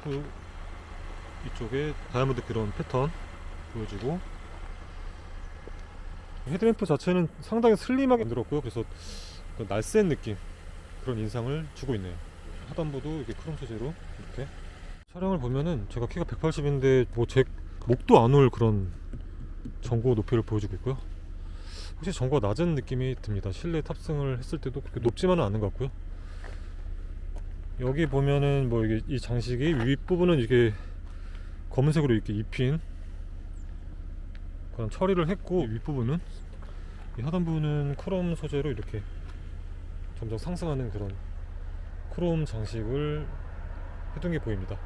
헤드램프 이쪽에 다이아몬드 그런 패턴 보여주고, 헤드램프 자체는 상당히 슬림하게 만들었고요. 그래서 날쌘 느낌, 그런 인상을 주고 있네요. 하단부도 이렇게 크롬 소재로 이렇게. 차량을 보면은 제가 키가 180인데 뭐 제 목도 안 올 그런 전고 높이를 보여주고 있고요. 확실히 전고가 낮은 느낌이 듭니다. 실내 탑승을 했을 때도 그렇게 높지만은 않은 것 같고요. 여기 보면은 뭐 이게 이 장식이 윗부분은 이게 검은색으로 이렇게 입힌 그런 처리를 했고, 윗부분은 이 하단부는 크롬 소재로 이렇게 점점 상승하는 그런 크롬 장식을 해둔 게 보입니다.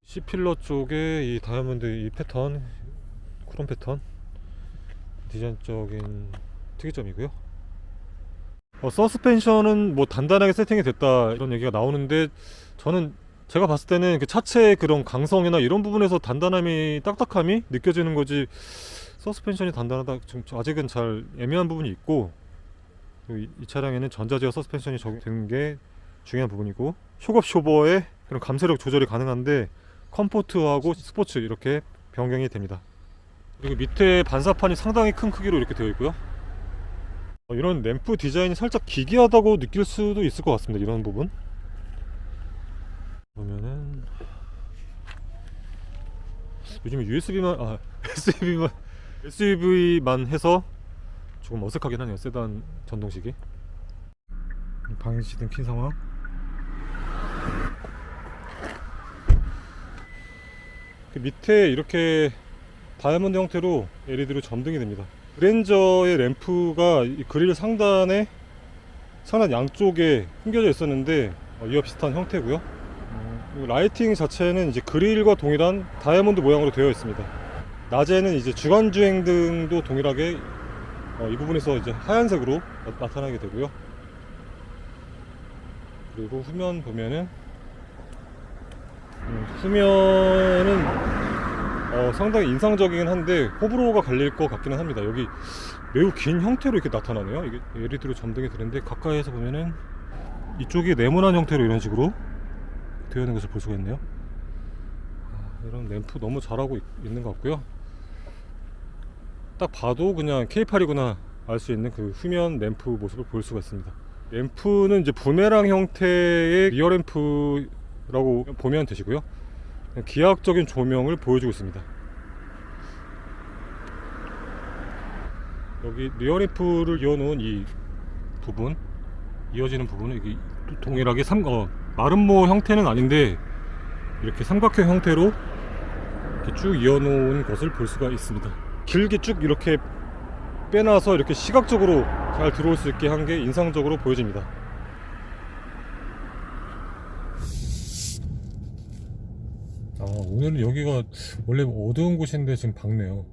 C필러 쪽에 이 다이아몬드 이 패턴, 크롬 패턴 디자인적인 특이점이고요. 서스펜션은 뭐 단단하게 세팅이 됐다 이런 얘기가 나오는데, 저는 제가 봤을 때는 그 차체의 그런 강성이나 이런 부분에서 단단함이, 딱딱함이 느껴지는 거지, 서스펜션이 단단하다 좀 아직은 잘 애매한 부분이 있고, 이 차량에는 전자제어 서스펜션이 적용된 게 중요한 부분이고, 쇼업 쇼버의 그런 감쇄력 조절이 가능한데 컴포트하고 스포츠 이렇게 변경이 됩니다. 그리고 밑에 반사판이 상당히 큰 크기로 이렇게 되어 있고요. 이런 램프 디자인이 살짝 기괴하다고 느낄 수도 있을 것 같습니다. 이런 부분 보면은 요즘에 SUV만 해서 조금 어색하긴 하네요. 세단 전동식이. 방해시등 킨 상황. 그 밑에 이렇게 다이아몬드 형태로 LED로 점등이 됩니다. 그랜저의 램프가 이 그릴 상단 양쪽에 숨겨져 있었는데 이와 비슷한 형태고요. 라이팅 자체는 이제 그릴과 동일한 다이아몬드 모양으로 되어 있습니다. 낮에는 이제 주간주행등도 동일하게 이 부분에서 이제 하얀색으로 나타나게 되고요. 그리고 후면 보면은 후면은 상당히 인상적이긴 한데 호불호가 갈릴 것 같기는 합니다. 여기 매우 긴 형태로 이렇게 나타나네요. 이게 LED로 점등이 되는데, 가까이에서 보면은 이쪽이 네모난 형태로 이런 식으로 되어 있는 것을 볼 수가 있네요. 이런 램프 너무 잘하고 있는 것 같고요. 딱 봐도 그냥 K8이구나 알 수 있는 그 후면 램프 모습을 볼 수가 있습니다. 램프는 이제 부메랑 형태의 리어 램프라고 보면 되시고요. 기하학적인 조명을 보여주고 있습니다. 여기 리어 램프를 이어놓은 이 부분, 이어지는 부분은 이게 동일하게 마름모 형태는 아닌데 이렇게 삼각형 형태로 이렇게 쭉 이어놓은 것을 볼 수가 있습니다. 길게 쭉 이렇게 빼놔서 이렇게 시각적으로 잘 들어올 수 있게 한 게 인상적으로 보여집니다. 오늘은 여기가 원래 어두운 곳인데 지금 밝네요.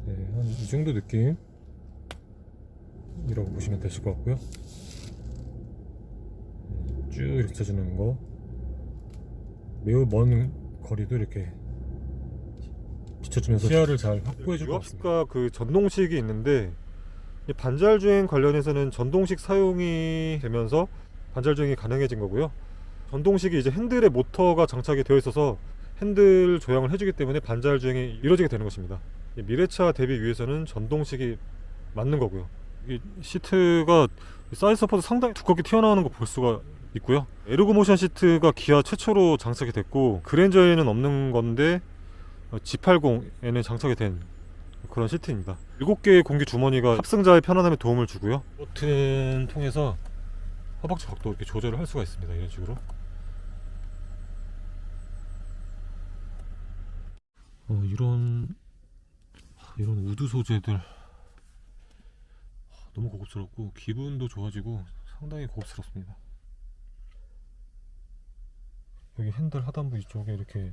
네, 한 이 정도 느낌이라고 보시면 되실 것 같고요. 쭉 이렇게 쳐주는 거, 매우 먼 거리도 이렇게 비춰주면서 시야를 잘 확보해 줄 것 같습니다. 유압식과 그 전동식이 있는데, 반잘주행 관련해서는 전동식 사용이 되면서 반잘주행이 가능해진 거고요. 전동식이 이제 핸들에 모터가 장착이 되어 있어서 핸들 조향을 해주기 때문에 반잘주행이 이루어지게 되는 것입니다. 미래차 대비 위해서는 전동식이 맞는 거고요. 이 시트가 사이드 서포트 상당히 두껍게 튀어나오는 거 볼 수가 있고요. 에르고모션 시트가 기아 최초로 장착이 됐고, 그랜저에는 없는 건데 G80에는 장착이 된 그런 시트입니다. 7개의 공기 주머니가 탑승자의 편안함에 도움을 주고요. 버튼 통해서 허벅지 각도 이렇게 조절을 할 수가 있습니다. 이런 식으로. 이런 우드 소재들 너무 고급스럽고 기분도 좋아지고 상당히 고급스럽습니다. 여기 핸들 하단부 이쪽에 이렇게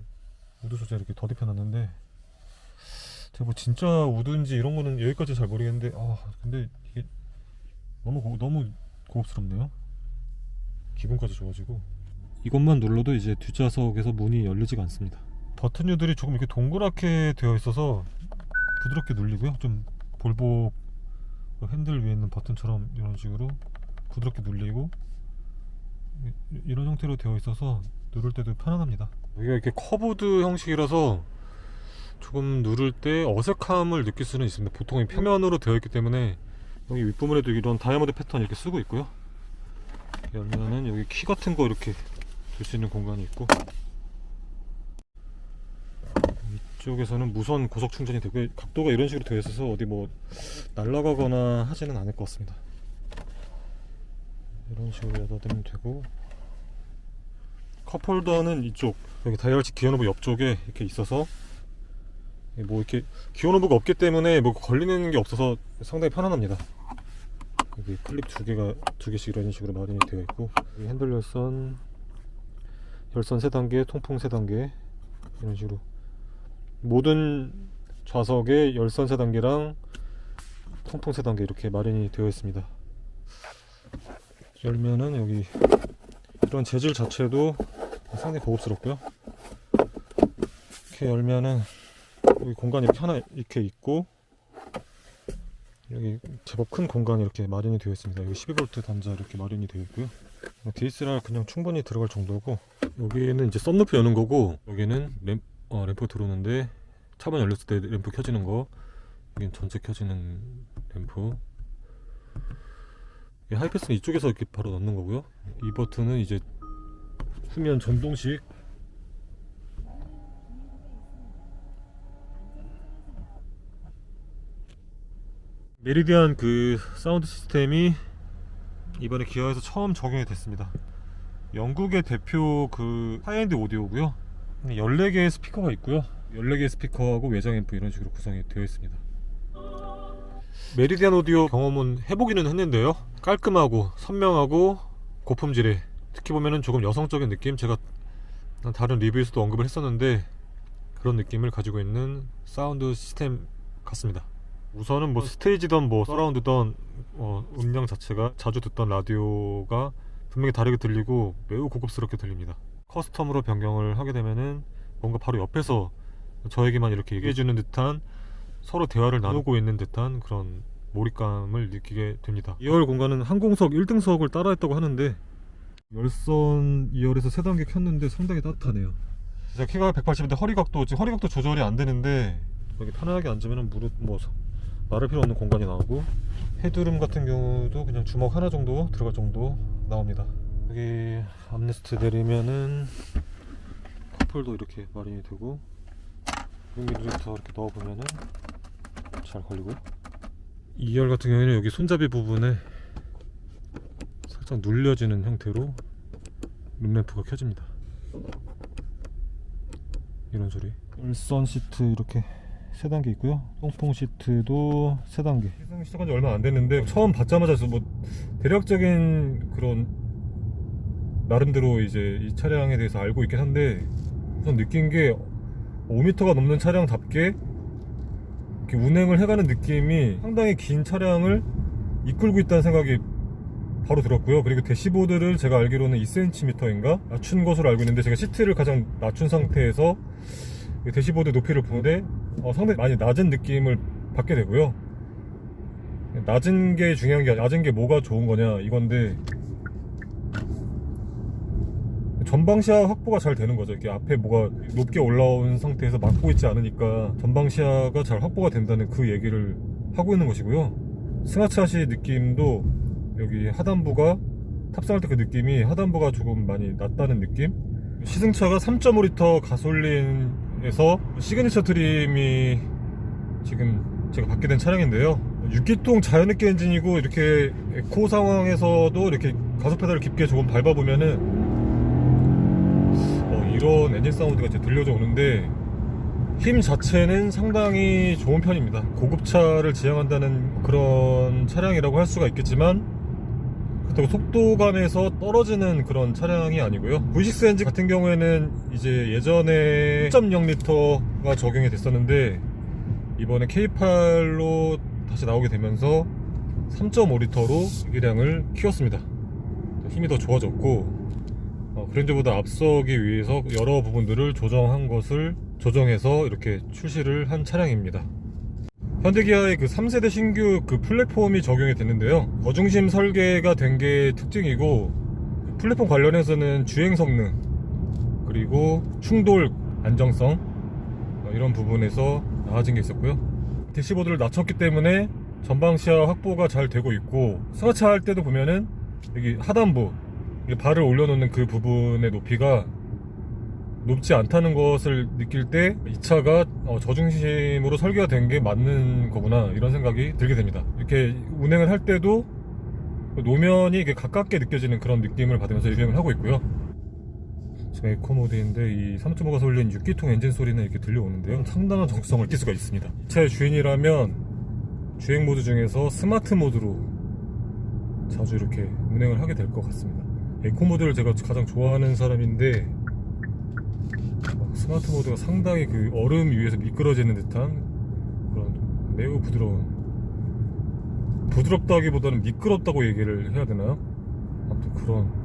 우드 소재 이렇게 더딥해 놨는데, 제가 뭐 진짜 우드인지 이런 거는 여기까지 잘 모르겠는데, 근데 이게 너무 고급스럽네요. 기분까지 좋아지고, 이것만 눌러도 이제 뒷좌석에서 문이 열리지가 않습니다. 버튼류들이 조금 이렇게 동그랗게 되어 있어서 부드럽게 눌리고요. 좀 볼복 핸들 위에 있는 버튼처럼 이런 식으로 부드럽게 눌리고, 이런 형태로 되어 있어서 누를 때도 편안합니다. 여기가 이렇게 커브드 형식이라서 조금 누를 때 어색함을 느낄 수는 있습니다. 보통 이 평면으로 되어 있기 때문에 여기 윗부분에도 이런 다이아몬드 패턴 이렇게 쓰고 있고요. 열면은 여기 키 같은 거 이렇게 둘 수 있는 공간이 있고, 이쪽에서는 무선 고속 충전이 되고, 각도가 이런 식으로 되어 있어서 어디 뭐 날아가거나 하지는 않을 것 같습니다. 이런 식으로 여닫으면 되고, 컵홀더는 이쪽 여기 다이얼치 기어노브 옆쪽에 이렇게 있어서 뭐 이렇게 기어노브가 없기 때문에 뭐 걸리는 게 없어서 상당히 편안합니다. 여기 클립 두 개씩 이런 식으로 마련이 되어 있고, 여기 핸들 열선 3단계, 통풍 3단계 이런 식으로 모든 좌석에 열선 3단계랑 통풍 3단계 이렇게 마련이 되어 있습니다. 열면은 여기 이런 재질 자체도 상당히 고급스럽고요. 이렇게 열면은 여기 공간이 이렇게 하나 이렇게 있고, 여기 제법 큰 공간이 이렇게 마련이 되어 있습니다. 여기 12V 단자 이렇게 마련이 되어 있고요. DSLR 그냥 충분히 들어갈 정도고, 여기는 이제 썬루프 여는 거고, 여기는 램프 들어오는데 차만 열렸을 때 램프 켜지는 거, 여기는 전체 켜지는 램프. 하이패스는 이쪽에서 이렇게 바로 넣는 거고요. 이 버튼은 이제 후면 전동식. 메리디안 그 사운드 시스템이 이번에 기아에서 처음 적용이 됐습니다. 영국의 대표 그 하이엔드 오디오고요. 14개의 스피커가 있고요. 14개의 스피커하고 외장 앰프 이런 식으로 구성이 되어 있습니다. 메리디안 오디오 경험은 해보기는 했는데요, 깔끔하고 선명하고 고품질에, 특히 보면은 조금 여성적인 느낌, 제가 다른 리뷰에서도 언급을 했었는데 그런 느낌을 가지고 있는 사운드 시스템 같습니다. 우선은 뭐 스테이지든 뭐 서라운드든 음량 자체가 자주 듣던 라디오가 분명히 다르게 들리고 매우 고급스럽게 들립니다. 커스텀으로 변경을 하게 되면은 뭔가 바로 옆에서 저에게만 이렇게 얘기해주는 듯한, 서로 대화를 나누고 있는 듯한 그런 몰입감을 느끼게 됩니다. 2열 공간은 항공석 1등석을 따라했다고 하는데 열선 2열에서 3단계 켰는데 상당히 따뜻하네요. 제가 키가 180인데 허리각도 조절이 안 되는데 여기 편안하게 앉으면 무릎 뭐 말할 필요 없는 공간이 나오고, 헤드룸 같은 경우도 그냥 주먹 하나 정도 들어갈 정도 나옵니다. 여기 암레스트 내리면은 컵홀더 이렇게 마련이 되고, 용기부터 이렇게 넣어보면은 잘 걸리고, 2열 같은 경우에는 여기 손잡이 부분에 살짝 눌려지는 형태로 룸램프가 켜집니다. 이런 소리. 열선 시트 이렇게 3단계 있고요. 통풍 시트도 3단계. 시작한 지 얼마 안 됐는데 처음 받자마자 뭐 대략적인 그런 나름대로 이제 이 차량에 대해서 알고 있긴 한데, 우선 느낀 게 5m가 넘는 차량답게 이렇게 운행을 해가는 느낌이, 상당히 긴 차량을 이끌고 있다는 생각이 바로 들었고요. 그리고 대시보드를 제가 알기로는 2cm인가 낮춘 것으로 알고 있는데, 제가 시트를 가장 낮춘 상태에서 대시보드 높이를 보는데 상당히 많이 낮은 느낌을 받게 되고요. 낮은 게 중요한 게 아니라 낮은 게 뭐가 좋은 거냐 이건데, 전방시야 확보가 잘 되는 거죠. 이렇게 앞에 뭐가 높게 올라온 상태에서 막고 있지 않으니까 전방시야가 잘 확보가 된다는 그 얘기를 하고 있는 것이고요. 승하차시 느낌도 여기 하단부가, 탑승할 때 그 느낌이 하단부가 조금 많이 낮다는 느낌. 시승차가 3.5L 가솔린에서 시그니처 트림이 지금 제가 받게 된 차량인데요, 6기통 자연흡기 엔진이고, 이렇게 에코 상황에서도 이렇게 가속 페달을 깊게 조금 밟아보면은 이런 엔진 사운드가 이제 들려져 오는데, 힘 자체는 상당히 좋은 편입니다. 고급차를 지향한다는 그런 차량이라고 할 수가 있겠지만, 그렇다고 속도감에서 떨어지는 그런 차량이 아니고요. V6 엔진 같은 경우에는 이제 예전에 1.0L가 적용이 됐었는데 이번에 K8로 다시 나오게 되면서 3.5L로 배기량을 키웠습니다. 힘이 더 좋아졌고, 그랜저보다 앞서기 위해서 여러 부분들을 조정해서 이렇게 출시를 한 차량입니다. 현대기아의 그 3세대 신규 그 플랫폼이 적용이 됐는데요, 저중심 설계가 된 게 특징이고, 플랫폼 관련해서는 주행 성능, 그리고 충돌 안정성 이런 부분에서 나아진 게 있었고요. 대시보드를 낮췄기 때문에 전방 시야 확보가 잘 되고 있고, 승하차 할 때도 보면은 여기 하단부 발을 올려놓는 그 부분의 높이가 높지 않다는 것을 느낄 때 이 차가 저중심으로 설계가 된 게 맞는 거구나, 이런 생각이 들게 됩니다. 이렇게 운행을 할 때도 노면이 이게 가깝게 느껴지는 그런 느낌을 받으면서 주행을 하고 있고요. 지금 에코 모드인데 이 3.5 가솔린 6기통 엔진 소리는 이렇게 들려오는데요, 상당한 정숙성을 띌 수가 있습니다. 이 차의 주인이라면 주행 모드 중에서 스마트 모드로 자주 이렇게 운행을 하게 될 것 같습니다. 에코 모드를 제가 가장 좋아하는 사람인데, 스마트 모드가 상당히 그 얼음 위에서 미끄러지는 듯한 그런 매우 부드럽다기보다는 미끄럽다고 얘기를 해야 되나요? 아무튼 그런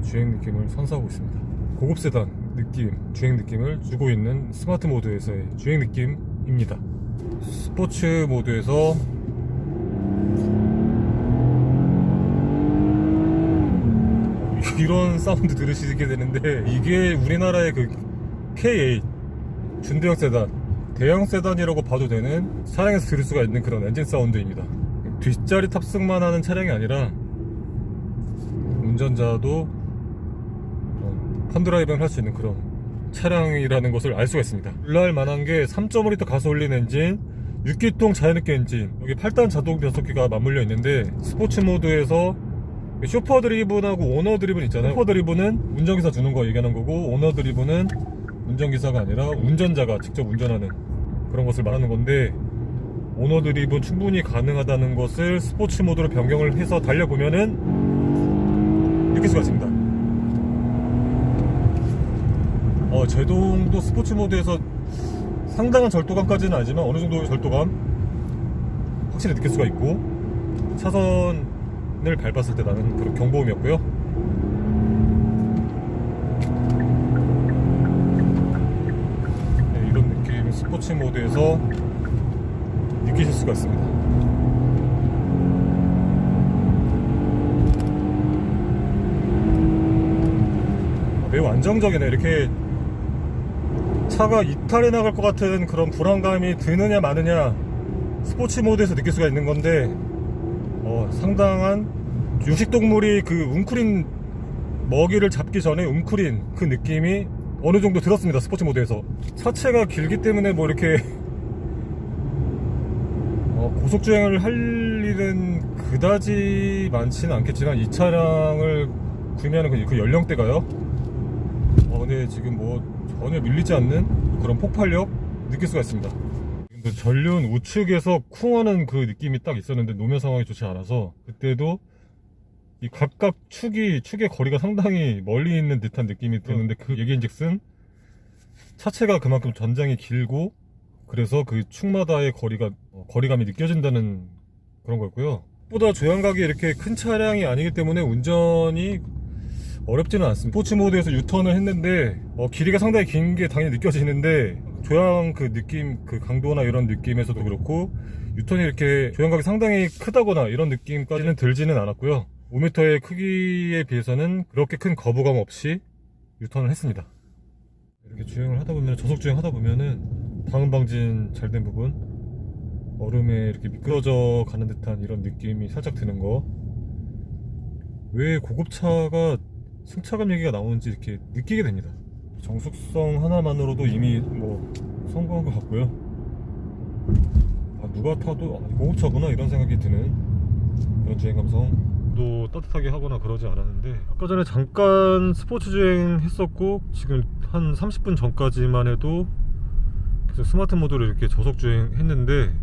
주행 느낌을 선사하고 있습니다. 고급 세단 느낌, 주행 느낌을 주고 있는 스마트 모드에서의 주행 느낌입니다. 스포츠 모드에서 이런 사운드 들으시게 되는데, 이게 우리나라의 그 K8 준대형 세단, 대형 세단이라고 봐도 되는 차량에서 들을 수가 있는 그런 엔진 사운드입니다. 뒷자리 탑승만 하는 차량이 아니라 운전자도 펀드라이빙을 할 수 있는 그런 차량이라는 것을 알 수가 있습니다. 놀랄 만한 게 3.5L 가솔린 엔진, 6기통 자연흡기 엔진, 여기 8단 자동 변속기가 맞물려 있는데, 스포츠 모드에서 슈퍼 드리븐하고 오너 드리븐 있잖아요. 슈퍼 드리븐은 운전기사 주는 거 얘기하는 거고, 오너 드리븐은 운전기사가 아니라 운전자가 직접 운전하는 그런 것을 말하는 건데, 오너 드리븐 충분히 가능하다는 것을 스포츠 모드로 변경을 해서 달려보면은 느낄 수가 있습니다. 제동도 스포츠 모드에서 상당한 절도감까지는 아니지만 어느 정도 절도감 확실히 느낄 수가 있고, 차선을 밟았을 때 나는 그런 경보음이었고요. 네, 이런 느낌 스포츠 모드에서 느끼실 수가 있습니다. 매우 안정적이네. 이렇게 차가 이탈해 나갈 것 같은 그런 불안감이 드느냐 마느냐 스포츠 모드에서 느낄 수가 있는 건데, 상당한 육식동물이 그 웅크린 먹이를 잡기 전에 웅크린 그 느낌이 어느 정도 들었습니다. 스포츠 모드에서. 차체가 길기 때문에 뭐 이렇게 고속주행을 할 일은 그다지 많지는 않겠지만, 이 차량을 구매하는 그 연령대가요, 근데 지금 뭐 전혀 밀리지 않는 그런 폭발력 느낄 수가 있습니다. 전륜 우측에서 쿵하는 그 느낌이 딱 있었는데, 노면 상황이 좋지 않아서 그때도 이 각각 축의 거리가 상당히 멀리 있는 듯한 느낌이 드는데, 그 얘기인즉슨 차체가 그만큼 전장이 길고, 그래서 그 축마다의 거리감이 느껴진다는 그런 거였고요. 보다 조향각이 이렇게 큰 차량이 아니기 때문에 운전이 어렵지는 않습니다. 스포츠 모드에서 유턴을 했는데 길이가 상당히 긴 게 당연히 느껴지는데, 조향 그 느낌, 그 강도나 이런 느낌에서도 그렇고, 유턴이 이렇게 조향각이 상당히 크다거나 이런 느낌까지는 들지는 않았고요. 5m의 크기에 비해서는 그렇게 큰 거부감 없이 유턴을 했습니다. 이렇게 주행을 하다 보면, 저속 주행 하다 보면은 방음 방진 잘 된 부분, 얼음에 이렇게 미끄러져 가는 듯한 이런 느낌이 살짝 드는 거, 왜 고급차가 승차감 얘기가 나오는지 이렇게 느끼게 됩니다. 정숙성 하나만으로도 이미 뭐 성공한 것 같고요. 누가 타도 고급차구나 이런 생각이 드는 그런 주행 감성도 따뜻하게 하거나 그러지 않았는데, 아까 전에 잠깐 스포츠 주행 했었고, 지금 한 30분 전까지만 해도 계속 스마트 모드로 이렇게 저속 주행 했는데,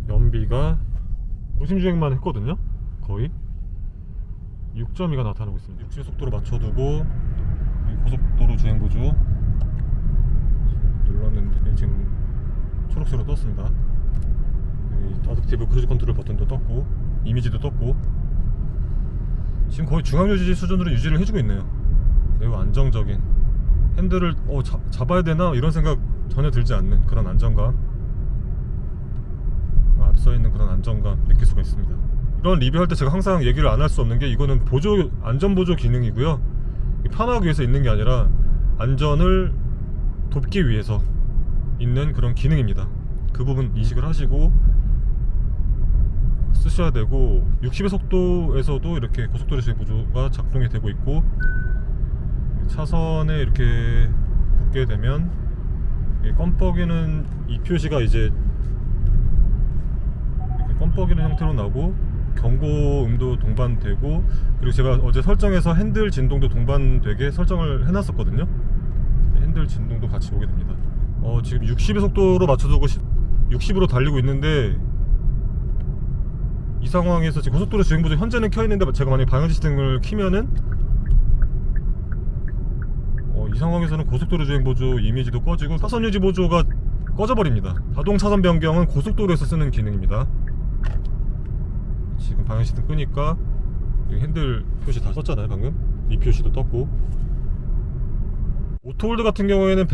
연비가 도심 주행만 했거든요. 거의 6.2가 나타나고 있습니다. 60 속도로 맞춰두고 고속도로 주행 보조 눌렀는데 지금 초록색으로 떴습니다. 아득티브 크루즈 컨트롤 버튼도 떴고, 이미지도 떴고, 지금 거의 중앙유지 수준으로 유지를 해주고 있네요. 매우 안정적인, 핸들을 잡아야 되나 이런 생각 전혀 들지 않는 그런 안정감, 앞서 있는 그런 안정감 느낄 수가 있습니다. 이런 리뷰할 때 제가 항상 얘기를 안 할 수 없는 게, 이거는 안전보조 기능이고요. 편하기 위해서 있는 게 아니라 안전을 돕기 위해서 있는 그런 기능입니다. 그 부분 인식을 하시고 쓰셔야 되고, 60의 속도에서도 이렇게 고속도로 주행 보조가 작동이 되고 있고, 차선에 이렇게 붙게 되면 껌뻑이는 이 표시가 이제 이렇게 껌뻑이는 형태로 나오고, 경고음도 동반되고, 그리고 제가 어제 설정해서 핸들 진동도 동반되게 설정을 해놨었거든요. 핸들 진동도 같이 오게 됩니다. 지금 60의 속도로 맞춰두고 60으로 달리고 있는데, 이 상황에서 지금 고속도로 주행보조 현재는 켜있는데 제가 만약에 방향지시등을 키면은 이 상황에서는 고속도로 주행보조 이미지도 꺼지고 차선유지 보조가 꺼져버립니다. 자동 차선 변경은 고속도로에서 쓰는 기능입니다. 지금 방향지시등 끄니까 핸들 표시 다 썼잖아요. 방금 이 표시도 떴고, 오토홀드 같은 경우에는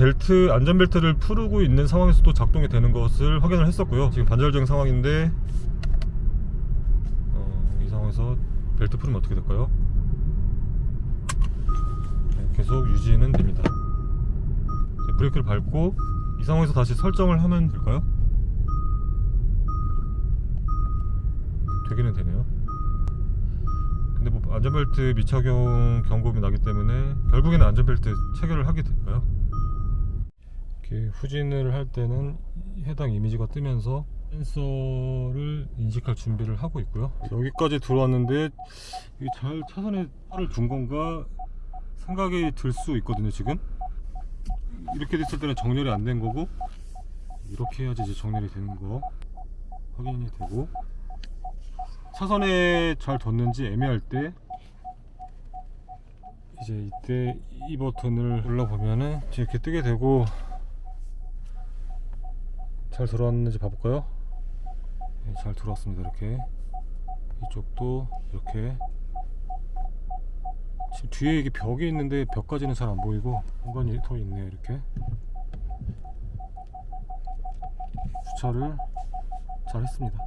안전벨트를 풀고 있는 상황에서도 작동이 되는 것을 확인을 했었고요. 지금 반절주행 상황인데 이 상황에서 벨트 풀으면 어떻게 될까요? 네, 계속 유지는 됩니다. 브레이크를 밟고 이 상황에서 다시 설정을 하면 될까요? 되기는 되네요. 근데 뭐 안전벨트 미착용 경고음이 나기 때문에 결국에는 안전벨트 체결을 하게 될까요? 이렇게 후진을 할 때는 해당 이미지가 뜨면서 센서를 인식할 준비를 하고 있고요. 여기까지 들어왔는데 이게 잘 차선에 차를 둔 건가 생각이 들 수 있거든요. 지금 이렇게 됐을 때는 정렬이 안 된 거고, 이렇게 해야지 이제 정렬이 되는 거 확인이 되고, 차선에 잘 뒀는지 애매할 때 이제 이때 이 버튼을 눌러보면은 이렇게 뜨게 되고, 잘 들어왔는지 봐볼까요? 네, 잘 들어왔습니다. 이렇게 이쪽도 이렇게. 지금 뒤에 이게 벽이 있는데 벽까지는 잘 안 보이고 공간이 더 있네요. 이렇게 주차를 잘 했습니다.